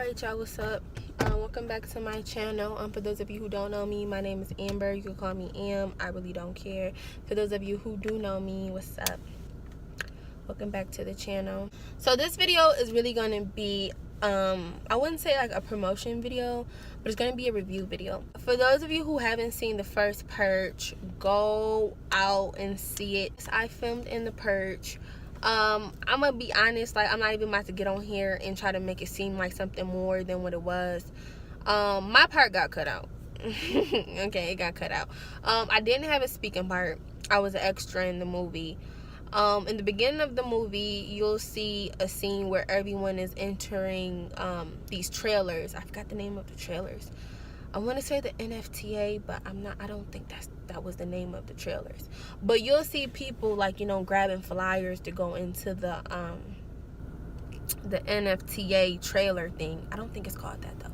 Alright, y'all, what's up? Welcome back to my channel. For those of you who don't know me, my name is Amber. You can call me Am. I really don't care. For those of you who do know me, what's up? Welcome back to the channel. So this video is really going to be I wouldn't say like a promotion video, but it's going to be a review video. For those of you who haven't seen the first Purge, go out and see it. I filmed in the Purge. I'm gonna be honest, like I'm not even about to get on here and try to make it seem like something more than what it was. My part got cut out. Okay, it got cut out. I didn't have a speaking part. I was an extra in the movie. In the beginning of the movie, you'll see a scene where everyone is entering these trailers. I forgot the name of the trailers. I want to say the NFTA, but I don't think that was the name of the trailers. But you'll see people, like, you know, grabbing flyers to go into the NFTA trailer thing. I don't think it's called that though.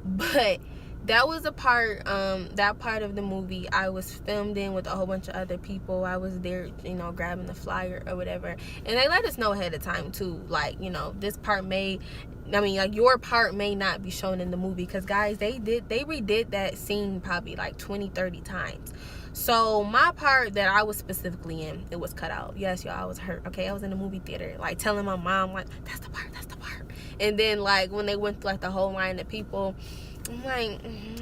But that was a part, that part of the movie I was filmed in with a whole bunch of other people. I was there, you know, grabbing the flyer or whatever. And they let us know ahead of time too, like, you know, this part like your part may not be shown in the movie, because guys, they redid that scene probably like 20-30 times. So my part that I was specifically in, it was cut out. Yes, y'all, I was hurt. Okay, I was in the movie theater, like telling my mom, like, that's the part. And then, like, when they went through like the whole line of people, I'm like,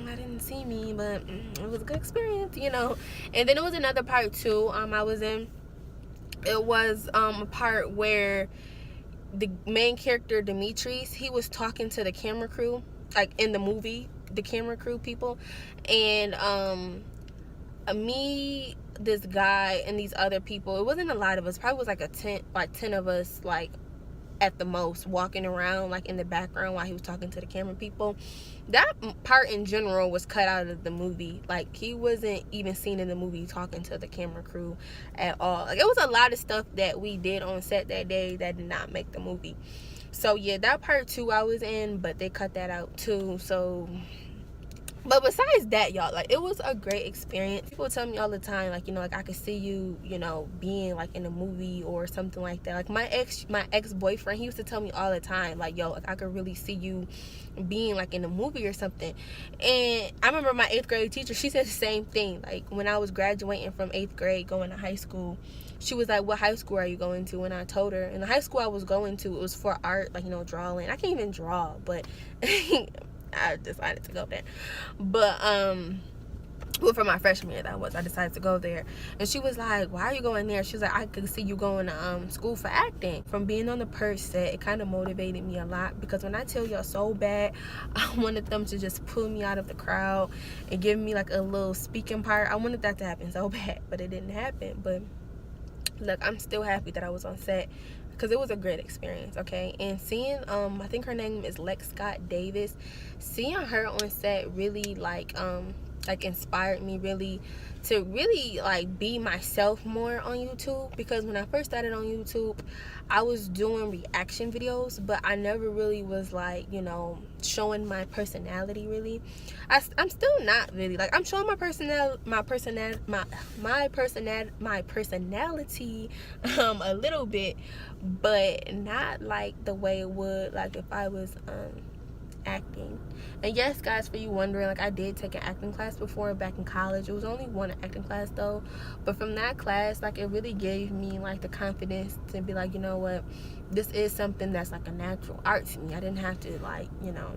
I didn't see me, but it was a good experience, you know. And then there was another part too I was in. It was a part where the main character, Demetrius, he was talking to the camera crew, like in the movie, the camera crew people. And me, this guy, and these other people, it wasn't a lot of us, probably was like 10 of us, like at the most, walking around like in the background while he was talking to the camera people. That part in general was cut out of the movie. Like, he wasn't even seen in the movie talking to the camera crew at all. Like, it was a lot of stuff that we did on set that day that did not make the movie. So yeah, that part too I was in, but they cut that out too. So, but besides that, y'all, like, it was a great experience. People tell me all the time, like, you know, like, I could see you, you know, being like in a movie or something like that. Like, my ex-boyfriend, he used to tell me all the time, like, yo, like, I could really see you being like in a movie or something. And I remember my 8th grade teacher, she said the same thing. Like, when I was graduating from 8th grade going to high school, she was like, what high school are you going to? And I told her, and the high school I was going to, it was for art, like, you know, drawing. I can't even draw, but I decided to go there. But well, for my freshman year, I decided to go there. And she was like, why are you going there? She was like, I could see you going to school for acting. From being on the Purge set, it kind of motivated me a lot, because when I tell y'all so bad, I wanted them to just pull me out of the crowd and give me like a little speaking part. I wanted that to happen so bad, but it didn't happen. But look, I'm still happy that I was on set, because it was a great experience. Okay, and seeing I think her name is Lex Scott Davis, seeing her on set really like inspired me really to really like be myself more on YouTube. Because when I first started on YouTube, I was doing reaction videos, but I never really was like, you know, showing my personality really. I'm still not really, like, I'm showing my personality a little bit, but not like the way it would like if I was acting. And yes, guys, for you wondering, like, I did take an acting class before back in college. It was only one acting class though, but from that class, like, it really gave me like the confidence to be like, you know what, this is something that's like a natural art to me. I didn't have to, like, you know,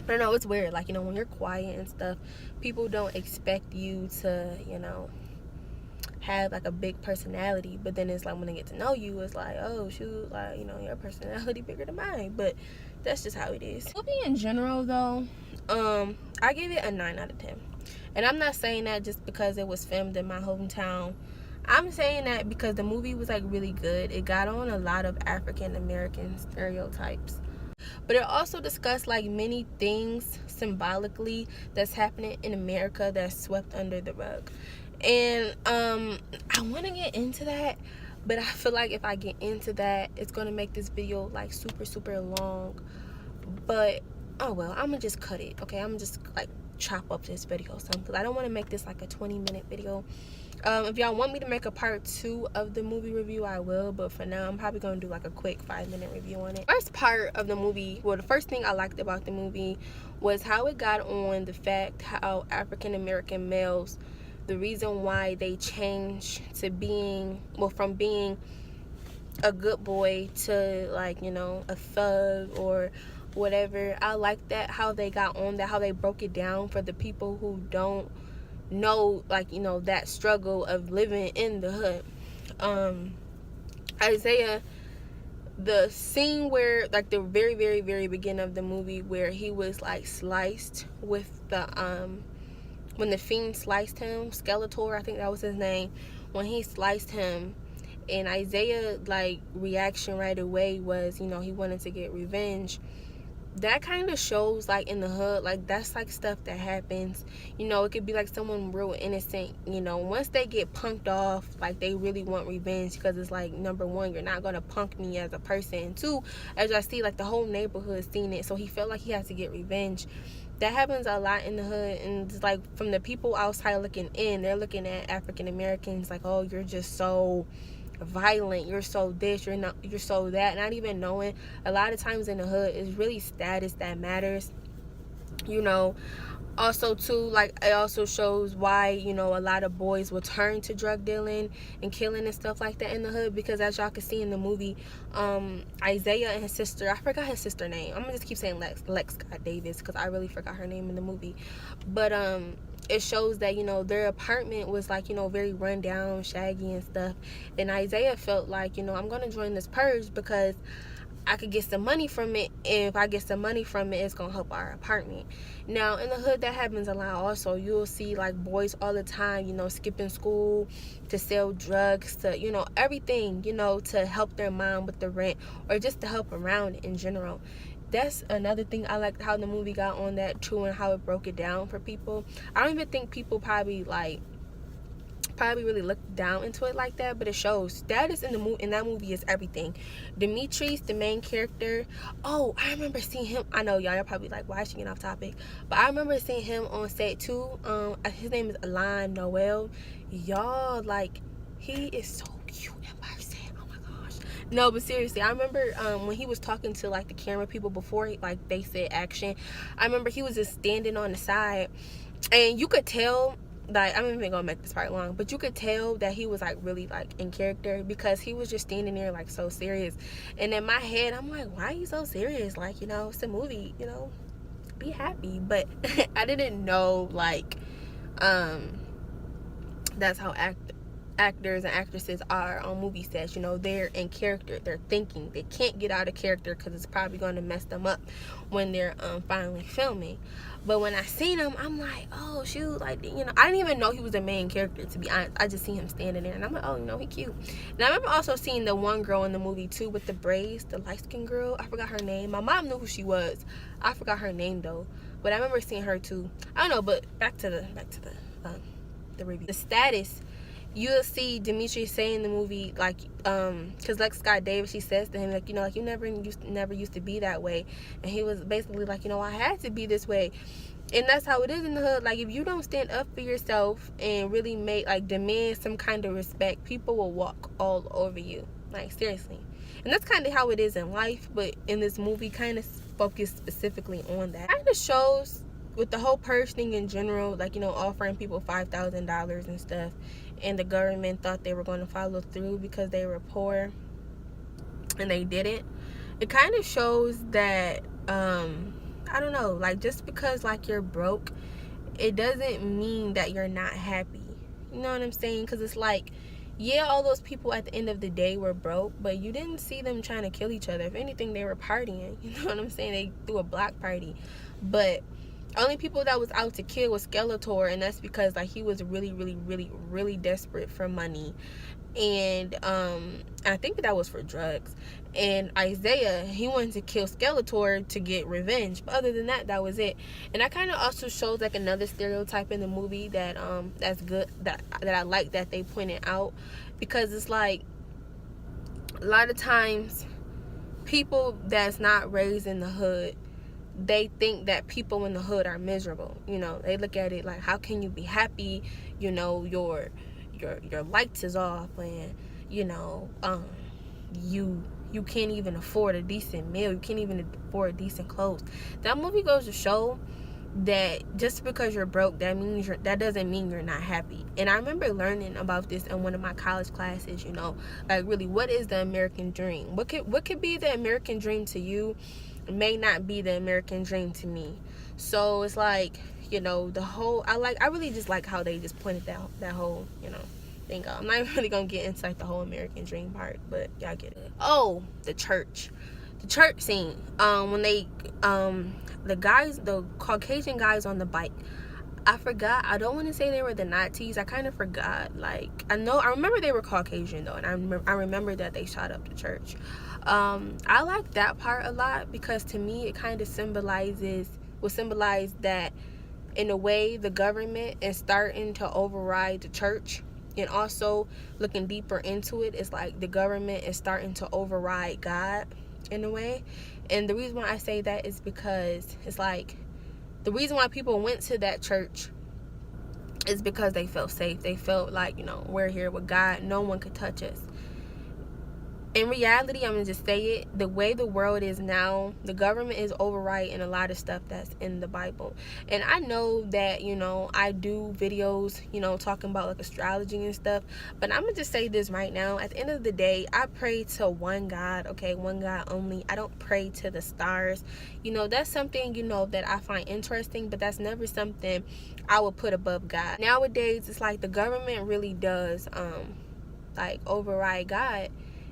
I don't know, it's weird, like, you know, when you're quiet and stuff, people don't expect you to, you know, have like a big personality. But then it's like when they get to know you, it's like, oh shoot, like, you know, your personality bigger than mine. But that's just how it is. Movie in general though, I give it a 9 out of 10. And I'm not saying that just because it was filmed in my hometown. I'm saying that because the movie was like really good. It got on a lot of African American stereotypes, but it also discussed like many things symbolically that's happening in America that's swept under the rug. And I want to get into that, but I feel like if I get into that, it's gonna make this video like super long. But oh well, I'm gonna just cut it. Okay, I'm just like chop up this video some, because I don't want to make this like a 20-minute video. If y'all want me to make a part 2 of the movie review, I will, but for now I'm probably gonna do like a quick 5-minute review on it. First part of the movie, well, the first thing I liked about the movie was how it got on the fact how African American males, the reason why they changed to being, well, from being a good boy to, like, you know, a thug or whatever. I like that, how they got on that, how they broke it down for the people who don't know, like, you know, that struggle of living in the hood. Isaiah, the scene where, like, the very, very, very beginning of the movie where he was like sliced with the when the fiend sliced him, Skeletor, I think that was his name, when he sliced him, and Isaiah, like, reaction right away was, you know, he wanted to get revenge. That kind of shows, like, in the hood, like, that's like stuff that happens. You know, it could be like someone real innocent, you know, once they get punked off, like, they really want revenge, because it's like, number one, you're not gonna punk me as a person, and two, as I see, like, the whole neighborhood seen it, so he felt like he has to get revenge. That happens a lot in the hood, and it's like, from the people outside looking in, they're looking at African Americans like, oh, you're just so violent, you're so this, you're so that, not even knowing a lot of times in the hood it's really status that matters, you know. Also too, like, it also shows why, you know, a lot of boys will turn to drug dealing and killing and stuff like that in the hood, because as y'all can see in the movie, Isaiah and his sister, I forgot his sister name, I'm gonna just keep saying Lex Scott Davis, because I really forgot her name in the movie, but it shows that, you know, their apartment was, like, you know, very run down, shaggy and stuff, and Isaiah felt like, you know, I'm gonna join this purge because I could get some money from it, and if I get some money from it, it's gonna help our apartment. Now in the hood, that happens a lot also. You'll see, like, boys all the time, you know, skipping school to sell drugs, to, you know, everything, you know, to help their mom with the rent, or just to help around in general. That's another thing I liked, how the movie got on that too, and how it broke it down for people. I don't even think people probably really look down into it like that, but it shows. Status in that movie is everything. Demetrius, the main character, oh, I remember seeing him, I know y'all probably like, why is she getting off topic, but I remember seeing him on set too. His name is Alain Noel. Y'all, like, he is so cute in person. Oh my gosh. No, but seriously, I remember when he was talking to, like, the camera people before, like, they said action, I remember he was just standing on the side, and you could tell, like, I'm not even gonna make this part long, but you could tell that he was, like, really, like, in character, because he was just standing there, like, so serious. And in my head, I'm like, why are you so serious? Like, you know, it's a movie, you know, be happy. But I didn't know, like, that's how actors and actresses are on movie sets. You know, they're in character, they're thinking, they can't get out of character, because it's probably going to mess them up when they're finally filming. But when I seen him, I'm like, oh shoot, like, you know, I didn't even know he was the main character, to be honest. I just seen him standing there, and I'm like, oh, you know, he cute. And I remember also seeing the one girl in the movie too with the braids, the light-skinned girl, I forgot her name. My mom knew who she was, I forgot her name though, but I remember seeing her too. I don't know, but back to the review. The status, you'll see Demetrius say in the movie, like, because Lex Scott Davis, she says to him, like, you know, like, you never used to be that way, and he was basically like, you know, I had to be this way. And that's how it is in the hood. Like, if you don't stand up for yourself and really make, like, demand some kind of respect, people will walk all over you, like, seriously. And that's kind of how it is in life, but in this movie, kind of focused specifically on that. Kind of shows with the whole purge thing in general, like, you know, offering people $5,000 and stuff, and the government thought they were going to follow through because they were poor, and they didn't. It kind of shows that, I don't know, like, just because, like, you're broke, it doesn't mean that you're not happy. You know what I'm saying? Because it's like, yeah, all those people at the end of the day were broke, but you didn't see them trying to kill each other. If anything, they were partying. You know what I'm saying? They threw a block party. But only people that was out to kill was Skeletor, and that's because, like, he was really, really, really, really desperate for money. And I think that was for drugs. And Isaiah, he wanted to kill Skeletor to get revenge, but other than that, that was it. And that kind of also shows, like, another stereotype in the movie that that's good, that I like that they pointed out, because it's like, a lot of times people that's not raised in the hood, they think that people in the hood are miserable. You know, they look at it like, how can you be happy? You know, your lights is off, and you know, you can't even afford a decent meal. You can't even afford decent clothes. That movie goes to show that just because you're broke, that doesn't mean you're not happy. And I remember learning about this in one of my college classes. You know, like, really, what is the American dream? What could be the American dream to you may not be the American dream to me. So it's like, you know, I really just like how they just pointed that whole, you know, thing out. I'm not really gonna get into like the whole American dream part, but y'all get it. Oh, the church scene. When they the Caucasian guys on the bike, I forgot. I don't want to say they were the Nazis. I kind of forgot. Like, I remember they were Caucasian though, and I remember that they shot up the church. I like that part a lot because to me it kind of symbolize that in a way the government is starting to override the church. And also looking deeper into it, it's like the government is starting to override God in a way. And the reason why I say that is because it's like the reason why people went to that church is because they felt safe. They felt like, you know, we're here with God. No one could touch us. In reality, I'm going to just say it, the way the world is now, the government is overriding a lot of stuff that's in the Bible. And I know that, you know, I do videos, you know, talking about like astrology and stuff, but I'm going to just say this right now. At the end of the day, I pray to one God, okay, one God only. I don't pray to the stars. You know, that's something, you know, that I find interesting, but that's never something I would put above God. Nowadays, it's like the government really does, like, override God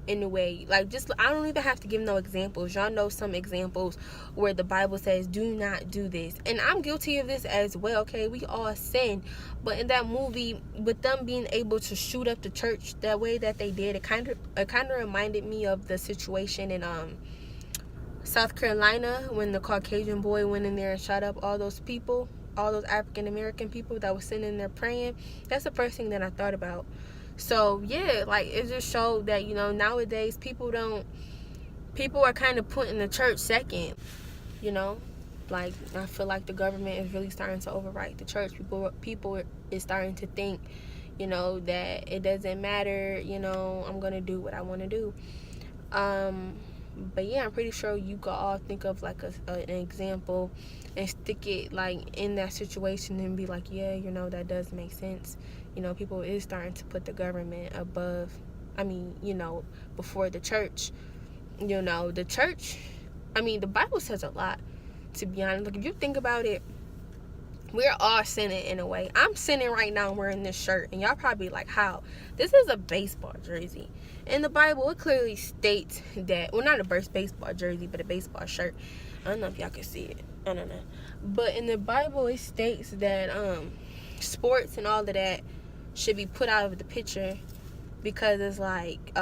in a way. Like, just, I don't even have to give no examples. Y'all know some examples where the Bible says do not do this, and I'm guilty of this as well. Okay, we all sin, but in that movie, with them being able to shoot up the church that way that they did, it kind of reminded me of the situation in South Carolina when the Caucasian boy went in there and shot up all those people, all those African American people that were sitting in there praying. That's the first thing that I thought about. So yeah, like, it just showed that, you know, nowadays people are kind of putting the church second, you know. Like, I feel like the government is really starting to override the church. People is starting to think, you know, that it doesn't matter, you know, I'm gonna do what I want to do. But yeah, I'm pretty sure you could all think of like an example and stick it like in that situation and be like, yeah, you know, that does make sense. You know, people is starting to put the government above, you know, before the church. You know, the church, the Bible says a lot, to be honest. Like, if you think about it, we're all sinning in a way. I'm sinning right now wearing this shirt, and y'all probably like, how? This is a baseball jersey. In the Bible, it clearly states that, well, not a baseball jersey, but a baseball shirt. I don't know if y'all can see it. I don't know. But in the Bible, it states that sports and all of that should be put out of the picture, because it's like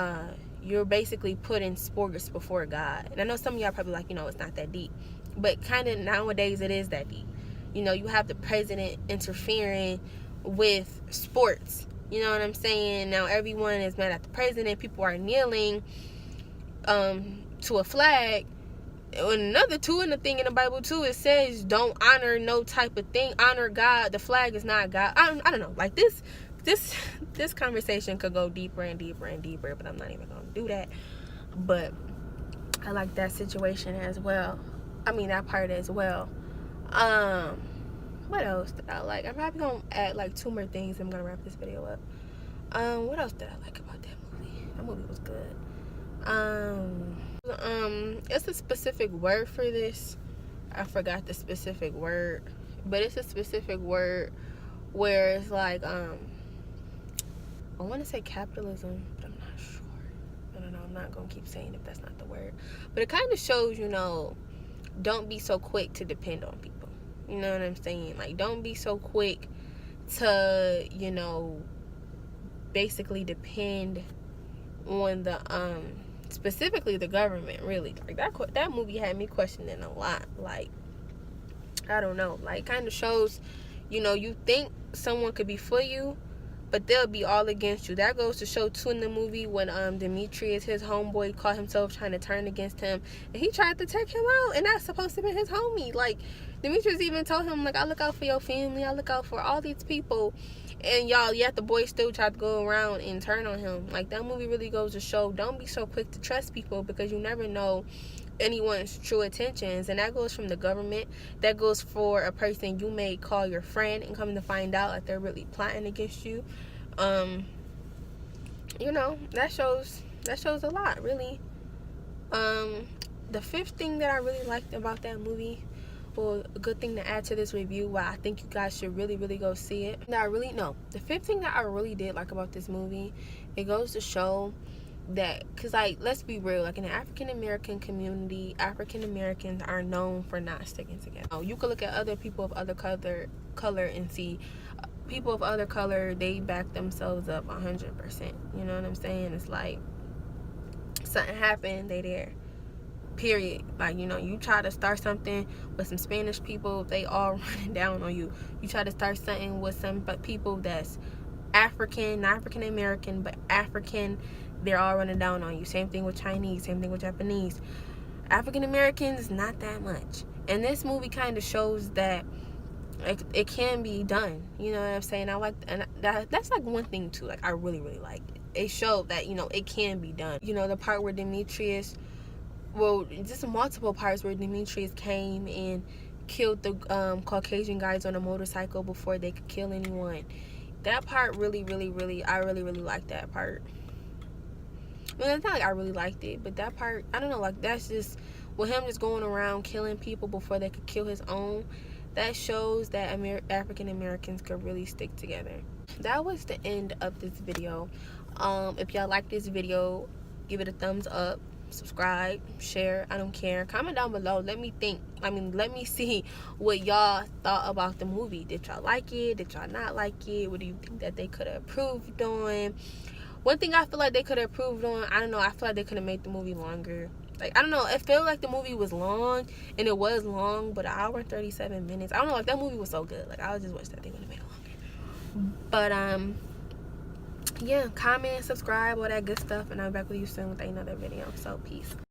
you're basically putting sports before God. And I know some of y'all probably like, you know, it's not that deep, but kind of nowadays it is that deep. You know, you have the president interfering with sports. You know what I'm saying? Now everyone is mad at the president. People are kneeling to a flag. And another two, and the thing in the Bible too, it says don't honor no type of thing. Honor God. The flag is not God. I don't know. Like, this conversation could go deeper and deeper and deeper, but I'm not even gonna do that. But I like that situation as well. That part as well. What else did I like? I'm probably gonna add like 2 more things. I'm gonna wrap this video up. What else did I like about that movie? That movie was good. It's a specific word for this. I forgot the specific word, but it's a specific word where it's like, I want to say capitalism, but I'm not sure. I don't know. I'm not gonna keep saying if that's not the word, but it kind of shows, you know, don't be so quick to depend on people. You know what I'm saying? Like, don't be so quick to, you know, basically depend on the specifically the government, really. Like, that movie had me questioning a lot. Like, I don't know. Like, kind of shows, you know, you think someone could be for you, but they'll be all against you. That goes to show too in the movie when Demetrius, his homeboy, caught himself trying to turn against him, and he tried to take him out, and that's supposed to be his homie. Like, Demetrius even told him, like, I look out for your family, I look out for all these people, and y'all, yet the boy still tried to go around and turn on him. Like, that movie really goes to show, don't be so quick to trust people, because you never know anyone's true intentions. And that goes from the government, that goes for a person you may call your friend and come to find out that they're really plotting against you. You know, that shows a lot, really. The fifth thing that I really liked about that movie, or a good thing to add to this review, why I think you guys should really go see it, the fifth thing that I really did like about this movie, it goes to show that, because, like, let's be real, like, in the African American community, African Americans are known for not sticking together. You could look at other people of other color and see people of other color, they back themselves up 100%. You know what I'm saying? It's like something happened, they there, period. Like, you know, you try to start something with some Spanish people, they all running down on you. You try to start something with some people that's African, not African American, but African, they're all running down on you. Same thing with Chinese, same thing with Japanese. African Americans, not that much. And this movie kind of shows that it can be done. You know what I'm saying? I like, and that's like one thing too, like, I really liked it. It showed that, you know, it can be done. You know, the part where Demetrius, well, just multiple parts where Demetrius came and killed the Caucasian guys on a motorcycle before they could kill anyone. That part really, I really liked that part. Well, it's not like I really liked it, but that part, I don't know, like, that's just, with him just going around killing people before they could kill his own, that shows that African Americans could really stick together. That was the end of this video. If y'all like this video, give it a thumbs up, subscribe, share, I don't care. Comment down below, let me see what y'all thought about the movie. Did y'all like it? Did y'all not like it? What do you think that they could have improved on? One thing I feel like they could have improved on, I don't know, I feel like they could have made the movie longer. Like, I don't know, it felt like the movie was long, and it was long, but 1 hour and 37 minutes. I don't know, like, that movie was so good. Like, I just wish that they would have made it longer. But, yeah, comment, subscribe, all that good stuff, and I'll be back with you soon with another video. So, peace.